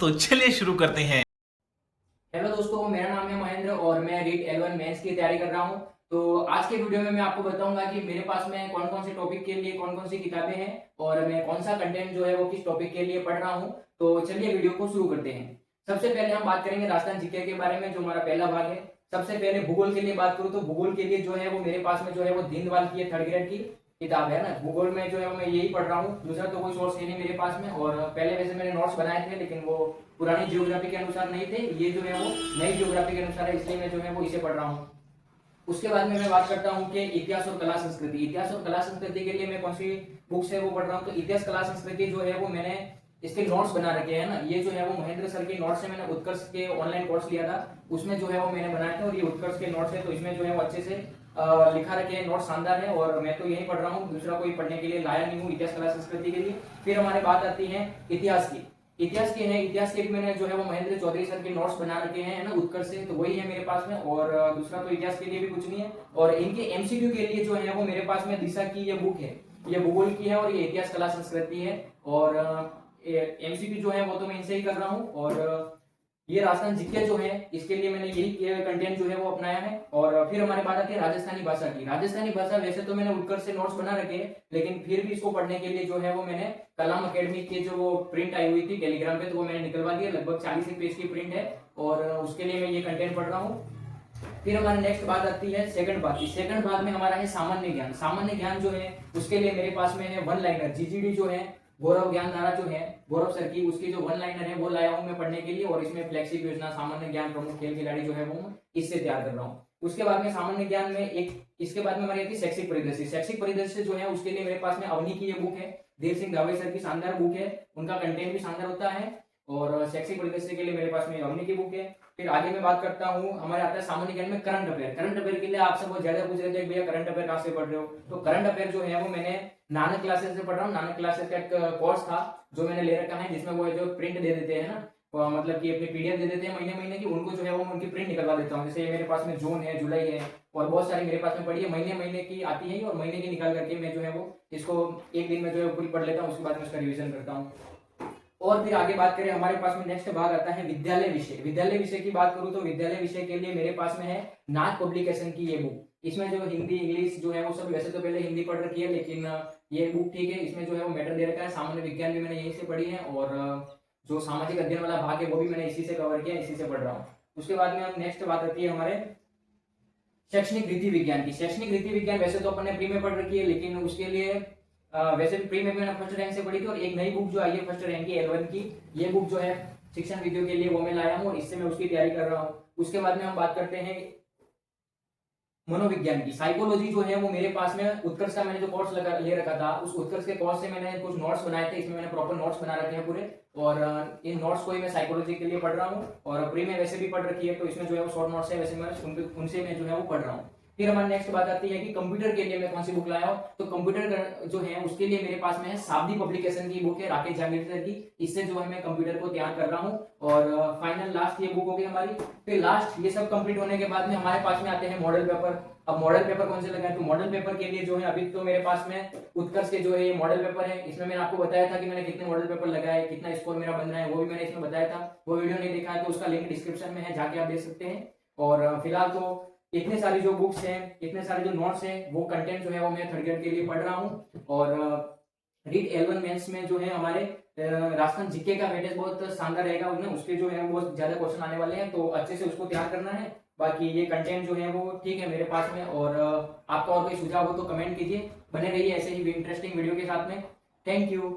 तो चलिए शुरू करते हैं। हेलो दोस्तों, मेरा नाम है महेंद्र और मैं रीट L1 मेंस की तैयारी कर रहा हूं। तो आज के वीडियो में मैं आपको बताऊंगा कि मेरे पास में कौन कौन से टॉपिक के लिए कौन कौन सी किताबें हैं और मैं कौन सा कंटेंट जो है वो किस टॉपिक के लिए पढ़ रहा हूं। तो चलिए वीडियो को शुरू करते हैं। सबसे पहले हम बात करेंगे राजस्थान जीके के बारे में, जो हमारा पहला भाग है। सबसे पहले भूगोल के लिए बात करूँ तो भूगोल के लिए जो है वो मेरे पास में जो है वो दीनदयाल की थर्ड ग्रेड की किताब है ना। भूगोल में जो है मैं यही पढ़ रहा हूँ, दूसरा तो कोई सोर्स है नहीं मेरे पास में। और पहले वैसे मैंने नोट्स बनाए थे लेकिन वो पुरानी जियोग्राफी के अनुसार नहीं थे, ये जो है वो नई जियोग्राफी के अनुसार है, इसलिए मैं जो है वो इसे पढ़ रहा हूँ। उसके बाद में मैं बात करता हूँ कि इतिहास और कला संस्कृति। इतिहास और कला संस्कृति के लिए मैं कौन सी बुक्स है वो पढ़ रहा हूँ। तो इतिहास कला संस्कृति जो है वो मैंने इसके नोट्स बना रखे हैं ना। ये जो है वो महेंद्र सर के नोट्स है, मैंने उत्कर्ष के ऑनलाइन कोर्स लिया था, उसमें जो है वो मैंने बनाया था और ये उत्कर्ष के नोट्स है। तो इसमें जो है वो अच्छे से लिखा रखे हैं, नोट्स शानदार है और मैं तो यही पढ़ रहा हूँ, दूसरा कोई पढ़ने के लिए लाया नहीं हूँ इतिहास कला संस्कृति के लिए। फिर हमारे बात आती है इतिहास की। इतिहास के हैं, इतिहास के भी मैंने जो है वो महेंद्र चौधरी सर के नोट्स बना रखे हैं ना उत्कर्ष से, तो वही है मेरे पास में। और दूसरा तो इतिहास के लिए भी कुछ नहीं है। और इनके एमसीक्यू के लिए जो है वो मेरे पास में दिशा की ये बुक है, ये भूगोल की है और ये इतिहास कला संस्कृति है। और एमसीक्यू जो है वो तो मैं इनसे ही कर रहा हूँ। और ये राजस्थान जीके जो है इसके लिए मैंने यही कंटेंट जो है वो अपनाया है। और फिर हमारी बात आती है राजस्थानी भाषा की। राजस्थानी भाषा वैसे तो मैंने उत्कर्ष से नोट्स बना रखे हैं, लेकिन फिर भी इसको पढ़ने के लिए जो है वो मैंने कलाम अकेडमी की जो वो प्रिंट आई हुई थी टेलीग्राम पे, तो वो मैंने निकलवा दिया। लगभग 40 पेज की प्रिंट है और उसके लिए मैं ये कंटेंट पढ़ रहा हूँ। फिर हमारी नेक्स्ट बात आती है सेकंड भाग की। सेकंड भाग में हमारा है सामान्य ज्ञान। सामान्य ज्ञान जो है उसके लिए मेरे पास में है वन लाइनर जीजीडी जो है, गौरव ज्ञानधारा जो है गौरव सर की, उसकी जो वन लाइनर है वो लाया हूं मैं पढ़ने के लिए। और इसमें फ्लैगशिप योजना, सामान्य ज्ञान, प्रमुख खेल खिलाड़ी जो है वो इससे तैयार कर रहा हूँ। उसके बाद में सामान्य ज्ञान में इसके बाद में हमारी आती है शैक्षिक परिदृश्य। शैक्षिक परिदृश्य जो है उसके लिए मेरे पास में अवनी की ये बुक है, देव सिंह दावे सर की शानदार बुक है, उनका कंटेंट भी शानदार होता है। और शैक्षिक परिदृश्य के लिए मेरे पास में अवनी की बुक है। फिर आगे मैं बात करता हूँ, हमारे आता है सामान्य ज्ञान में करंट अफेयर। करंट अफेयर के लिए आप सब बहुत ज्यादा पूछ रहे थे भैया करंट अफेयर कहाँ से पढ़ रहे हो। तो करंट अफेयर जो है वो मैंने नानक क्लासेस से पढ़ रहा हूँ। नानक क्लासेस का एक कोर्स था जो मैंने ले रखा है, जिसमें वो जो प्रिंट दे देते हैं ना, मतलब कि अपनी पीडीएफ दे देते हैं महीने महीने की, उनको जो है वो उनकी प्रिंट निकलवा देता हूँ। जैसे मेरे पास में जून है, जुलाई है और बहुत सारी मेरे पास में पड़ी है, महीने महीने की आती है और महीने की निकाल करके मैं जो है वो इसको एक दिन में जो है पूरी पढ़ लेता हूँ, उसके बाद में उसका रिविजन करता हूँ। और फिर आगे बात करें, हमारे पास में नेक्स्ट भाग आता है विद्यालय विषय। विद्यालय विषय की बात करूं तो विद्यालय विषय के लिए मेरे पास में है नाथ पब्लिकेशन की ये बुक। इसमें जो हिंदी इंग्लिश जो है वो सब, वैसे तो पहले हिंदी पढ़ रखी है लेकिन ये बुक ठीक है, इसमें जो है वो मैटर दे रखा है। सामान्य विज्ञान भी मैंने यहीं से पढ़ी है और जो सामाजिक अध्ययन वाला भाग है वो भी मैंने इसी से कवर किया, इसी से पढ़ रहा हूँ। उसके बाद में हम नेक्स्ट बात आती है हमारे शैक्षणिक रीति विज्ञान की। शैक्षणिक रीति विज्ञान वैसे तो अपन ने प्री में पढ़ रखी है, लेकिन उसके लिए वैसे भी प्री में मैंने फर्स्ट रैंक से पढ़ी थी और एक नई बुक जो आई है फर्स्ट रैंक की L1 की, ये बुक जो है शिक्षण विधियों के लिए वो मैं लाया हूँ और इससे मैं उसकी तैयारी कर रहा हूँ। उसके बाद में हम बात करते हैं मनोविज्ञान की। साइकोलॉजी जो है वो मेरे पास में उत्कर्ष का मैंने जो कोर्स ले रखा था, उस उत्कर्ष के कोर्स से मैंने कुछ नोट्स बनाए थे, इसमें मैंने प्रॉपर नोट्स बना रखे हैं पूरे। और इन नोट्स को ही मैं साइकोलॉजी के लिए पढ़ रहा हूँ और प्री में वैसे भी पढ़ रखी है, तो इसमें जो है वो शॉर्ट नोट्स है, वैसे मैं उनसे मैं जो है वो पढ़ रहा हूँ। फिर हमारी नेक्स्ट बात आती है कि कंप्यूटर के लिए मैं कौन सी बुक लाया हूँ। तो कंप्यूटर जो है उसके लिए मेरे पास में है शाब्दी पब्लिकेशन की बुक है, राकेश जहांगीर सर की। इससे जो है मैं कंप्यूटर को तैयार कर रहा हूँ। और फाइनल लास्ट ये बुक होगी हमारी। फिर लास्ट ये सब कंप्लीट होने के बाद में हमारे पास में आते हैं मॉडल पेपर। अब मॉडल पेपर कौन से लगाए, तो मॉडल पेपर के लिए जो है अभी तो मेरे पास में उत्कर्ष के जो है ये मॉडल पेपर है। इसमें मैंने आपको बताया था कि मैंने कितने मॉडल पेपर लगाए, कितना स्कोर मेरा बन रहा है, वो भी मैंने इसमें बताया था। वो वीडियो नहीं देखा है तो उसका लिंक डिस्क्रिप्शन में है, जाके आप देख सकते हैं। और फिलहाल तो इतने सारी जो बुक्स हैं, इतने सारे जो नोट्स हैं, वो कंटेंट जो है वो मैं थर्ड ग्रेड के लिए पढ़ रहा हूँ। और रीट L1 मेंस में जो है हमारे राजस्थान जीके का वेटेज बहुत शानदार रहेगा, उसमें उसके जो है वो ज्यादा क्वेश्चन आने वाले हैं, तो अच्छे से उसको तैयार करना है। बाकी ये कंटेंट जो है वो ठीक है मेरे पास में। और आपका और कोई सुझाव हो तो कमेंट कीजिए, बने रहिए ऐसे ही इंटरेस्टिंग वीडियो के साथ में। Thank you.